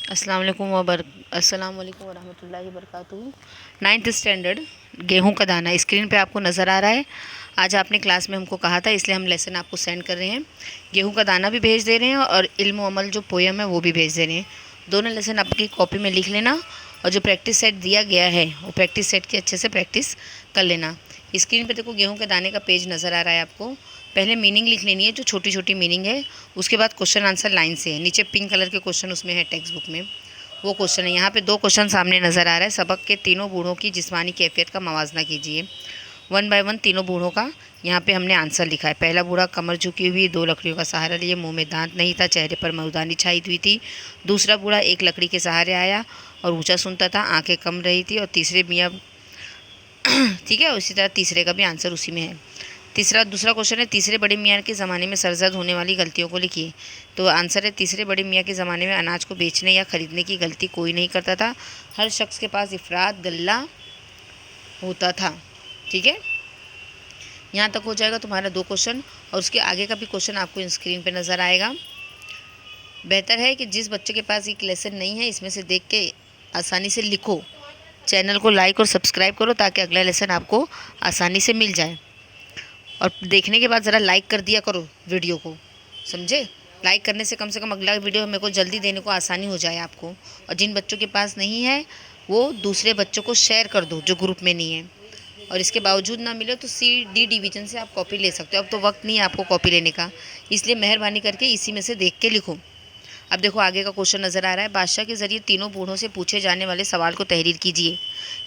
अस्सलाम वालेकुम वरहमतुल्लाहि वबरकातुहू। 9th स्टैंडर्ड गेहूं का दाना स्क्रीन पे आपको नज़र आ रहा है। आज आपने क्लास में हमको कहा था, इसलिए हम लेसन आपको सेंड कर रहे हैं। गेहूं का दाना भी भेज दे रहे हैं और इल्म अमल जो पोयम है वो भी भेज दे रहे हैं। दोनों लेसन आपकी कॉपी में लिख लेना और जो प्रैक्टिस सेट दिया गया है वो प्रैक्टिस सेट की अच्छे से प्रैक्टिस कर लेना। स्क्रीन पे देखो गेहूं के दाने का पेज नज़र आ रहा है आपको। पहले मीनिंग लिख लेनी है, जो छोटी छोटी मीनिंग है। उसके बाद क्वेश्चन आंसर लाइन से है, नीचे पिंक कलर के क्वेश्चन उसमें है टेक्स्ट बुक में, वो क्वेश्चन है। यहाँ पे 2 क्वेश्चन सामने नज़र आ रहा है। सबक के तीनों बूढ़ों की जिस्मानी कैफियत का मवाजना कीजिए। 1 बाय 1 तीनों बूढ़ों का यहाँ पे हमने आंसर लिखा है। पहला बूढ़ा कमर झुकी हुई, 2 लकड़ियों का सहारा लिए, मुंह में दांत नहीं था, चेहरे पर मऊदानी छाई हुई थी। दूसरा बूढ़ा एक लकड़ी के सहारे आया और ऊंचा सुनता था, आंखें कम रही थी। और तीसरे मियाँ ठीक है, उसी तरह तीसरे का भी आंसर उसी में है। दूसरा क्वेश्चन है, तीसरे बड़े मियाँ के ज़माने में सरजद होने वाली गलतियों को लिखिए। तो आंसर है, तीसरे बड़े मियाँ के ज़माने में अनाज को बेचने या ख़रीदने की गलती कोई नहीं करता था। हर शख्स के पास इफरात गल्ला होता था। ठीक है, यहाँ तक हो जाएगा तुम्हारा 2 क्वेश्चन और उसके आगे का भी क्वेश्चन आपको स्क्रीन पे नज़र आएगा। बेहतर है कि जिस बच्चे के पास एक लेसन नहीं है, इसमें से देख के आसानी से लिखो। चैनल को लाइक और सब्सक्राइब करो ताकि अगला लेसन आपको आसानी से मिल जाए। और देखने के बाद ज़रा लाइक कर दिया करो वीडियो को, समझे। लाइक करने से कम अगला वीडियो मेरे को जल्दी देने को आसानी हो जाए आपको। और जिन बच्चों के पास नहीं है वो दूसरे बच्चों को शेयर कर दो जो ग्रुप में नहीं है। और इसके बावजूद ना मिले तो CD डिवीज़न से आप कॉपी ले सकते हो। अब तो वक्त नहीं है आपको कॉपी लेने का, इसलिए मेहरबानी करके इसी में से देख के लिखो। अब देखो आगे का क्वेश्चन नज़र आ रहा है, बादशाह के ज़रिए तीनों बूढ़ों से पूछे जाने वाले सवाल को तहरीर कीजिए।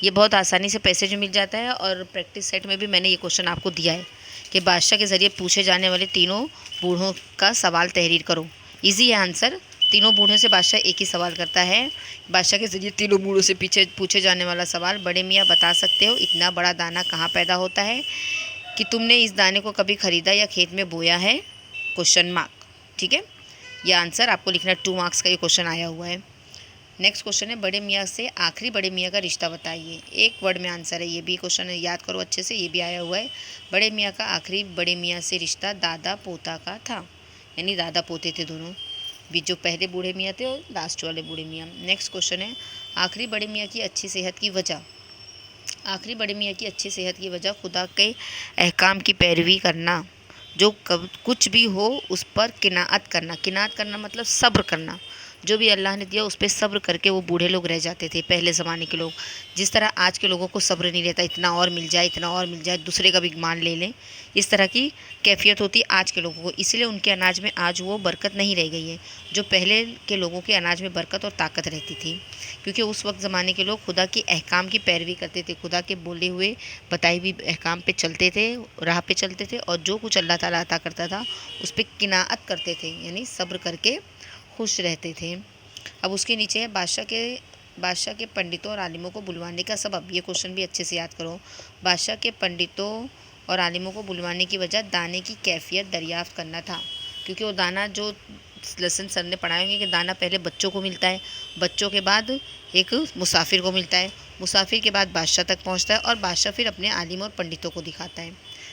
ये बहुत आसानी से पैसेज मिल जाता है और प्रैक्टिस सेट में भी मैंने ये क्वेश्चन आपको दिया है कि बादशाह के ज़रिए पूछे जाने वाले तीनों बूढ़ों का सवाल तहरीर करो। इजी है आंसर। तीनों बूढ़ों से बादशाह एक ही सवाल करता है। बादशाह के ज़रिए तीनों बूढ़ों से पीछे पूछे जाने वाला सवाल, बड़े मियाँ बता सकते हो इतना बड़ा दाना कहाँ पैदा होता है? कि तुमने इस दाने को कभी ख़रीदा या खेत में बोया है? Question mark. ठीक है, यह आंसर आपको लिखना है। 2 मार्क्स का ये क्वेश्चन आया हुआ है। नेक्स्ट क्वेश्चन है, बड़े मियाँ से आखिरी बड़े मियाँ का रिश्ता बताइए। एक वर्ड में आंसर है, ये भी क्वेश्चन है, याद करो अच्छे से, ये भी आया हुआ है। बड़े मियाँ का आखिरी बड़े मियाँ से रिश्ता दादा पोता का था, यानी दादा पोते थे दोनों भी, जो पहले बूढ़े मियाँ थे और लास्ट वाले बूढ़े मियाँ। नेक्स्ट क्वेश्चन है, आखिरी बड़े मियाँ की अच्छी सेहत की वजह। आखिरी बड़े मियाँ की अच्छी सेहत की वजह खुदा के अहकाम की पैरवी करना, जो कुछ भी हो उस पर किनात करना। किनात करना मतलब सब्र करना। जो भी अल्लाह ने दिया उस पर सब्र करके वो बूढ़े लोग रह जाते थे पहले ज़माने के लोग। जिस तरह आज के लोगों को सब्र नहीं रहता, इतना और मिल जाए, इतना और मिल जाए, दूसरे का भी मान ले लें, इस तरह की कैफियत होती आज के लोगों को। इसलिए उनके अनाज में आज वो बरकत नहीं रह गई है जो पहले के लोगों के अनाज में बरकत और ताकत रहती थी। क्योंकि उस वक्त ज़माने के लोग खुदा के अहकाम की पैरवी करते थे, खुदा के बोले हुए बताई हुई अहकाम पे चलते थे, राह पे चलते थे, और जो कुछ अल्लाह ताला अता करता था उस पर किनात करते थे, यानी सब्र करके खुश रहते थे। अब उसके नीचे है, बादशाह के पंडितों और आलिमों को बुलवाने का सबब। ये क्वेश्चन भी अच्छे से याद करो। बादशाह के पंडितों और आलिमों को बुलवाने की वजह दाने की कैफियत दरियाफ्त करना था। क्योंकि वो दाना, जो लेसन सर ने पढ़ाए होंगे कि दाना पहले बच्चों को मिलता है, बच्चों के बाद एक मुसाफिर को मिलता है, मुसाफिर के बाद बादशाह तक पहुंचता है और बादशाह फिर अपने आलिम और पंडितों को दिखाता है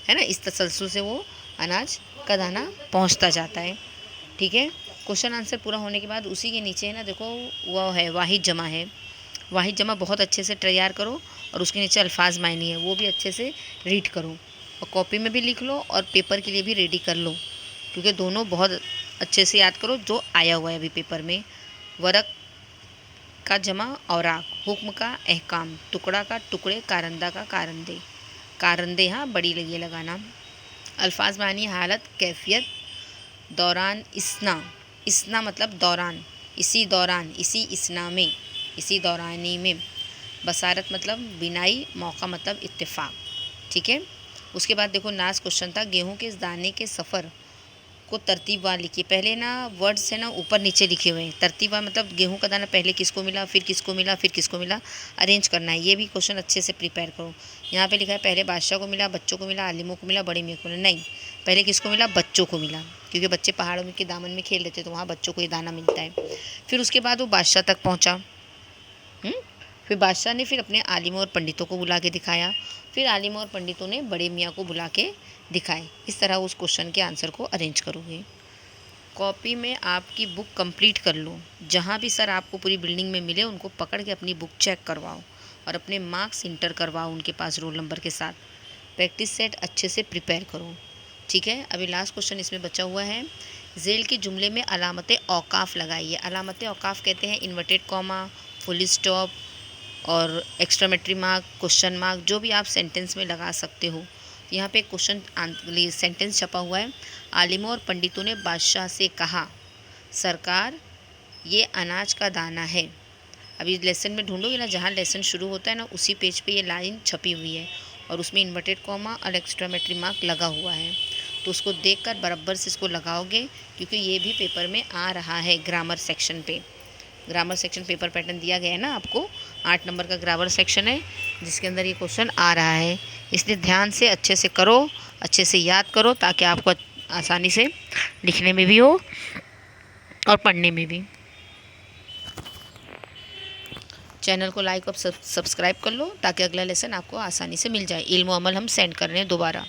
ना। इस तसलसल से वो अनाज का दाना पहुंचता जाता है। ठीक है, क्वेश्चन आंसर पूरा होने के बाद उसी के नीचे है ना, देखो वो है वाहिद जमा है। वाहिद जमा बहुत अच्छे से तैयार करो और उसके नीचे अल्फाज मायनी है वो भी अच्छे से रीड करो और कॉपी में भी लिख लो और पेपर के लिए भी रेडी कर लो, क्योंकि दोनों बहुत अच्छे से याद करो जो आया हुआ है अभी पेपर में। वरक का जमा औराक, हुक्म का अहकाम, टुकड़ा का टुकड़े, कारंदा का कारंदे, कारंदे हाँ बड़ी लगी लगाना। अल्फाज मानी हालत, कैफियत, दौरान, इसना, इसना मतलब दौरान, इसी दौरान, इसी इसना में, इसी दौरानी में। बसारत मतलब बिनाई, मौका मतलब इत्तेफाक। ठीक है, उसके बाद देखो लास्ट क्वेश्चन था, गेहूं के इस दाने के सफ़र को तरतीबवार लिखिए। पहले ना वर्ड्स है ना ऊपर नीचे लिखे हुए हैं, तरतीबवार मतलब गेहूं का दाना पहले किसको मिला, फिर किसको मिला, फिर किसको मिला, अरेंज करना है। ये भी क्वेश्चन अच्छे से प्रिपेयर करो। यहाँ पे लिखा है पहले बादशाह को मिला, बच्चों को मिला, आलिमों को मिला, बड़े मियाँ को मिला। नहीं, पहले किसको मिला, बच्चों को मिला, क्योंकि बच्चे पहाड़ों में के दामन में खेल लेते तो वहाँ बच्चों को ये दाना मिलता है। फिर उसके बाद वो बादशाह तक पहुँचा। फिर बादशाह ने फिर अपने आलिमों और पंडितों को बुला के दिखाया, फिर आलिमों और पंडितों ने बड़े मियाँ को बुला के दिखाए। इस तरह उस क्वेश्चन के आंसर को अरेंज करोगे। कॉपी में आपकी बुक कंप्लीट कर लो। जहाँ भी सर आपको पूरी बिल्डिंग में मिले उनको पकड़ के अपनी बुक चेक करवाओ और अपने मार्क्स इंटर करवाओ उनके पास रोल नंबर के साथ। प्रैक्टिस सेट अच्छे से प्रिपेयर करो, ठीक है। अभी लास्ट क्वेश्चन इसमें बचा हुआ है। झेल के जुमले में अलामत औकाफ लगाइए। अलामत औकाफ कहते हैं इन्वर्टेड कॉमा, फुल स्टॉप और एक्स्ट्रामेट्री मार्क, क्वेश्चन मार्क, जो भी आप सेंटेंस में लगा सकते हो। यहाँ पे क्वेश्चन सेंटेंस छपा हुआ है। आलिमों और पंडितों ने बादशाह से कहा, सरकार ये अनाज का दाना है। अभी लेसन में ढूंढोगे ना, जहाँ लेसन शुरू होता है ना उसी पेज पे ये लाइन छपी हुई है और उसमें इन्वर्टेड कॉमा और एक्स्ट्रामेट्री मार्क लगा हुआ है। तो उसको देखकर बराबर से इसको लगाओगे, क्योंकि ये भी पेपर में आ रहा है ग्रामर सेक्शन पे। ग्रामर सेक्शन पेपर पैटर्न दिया गया है ना आपको, 8 नंबर का ग्रामर सेक्शन है जिसके अंदर ये क्वेश्चन आ रहा है। इसलिए ध्यान से अच्छे से करो, अच्छे से याद करो, ताकि आपको आसानी से लिखने में भी हो और पढ़ने में भी। चैनल को लाइक और सब्सक्राइब कर लो ताकि अगला लेसन आपको आसानी से मिल जाए। इल्म अमल हम सेंड कर रहे हैं दोबारा।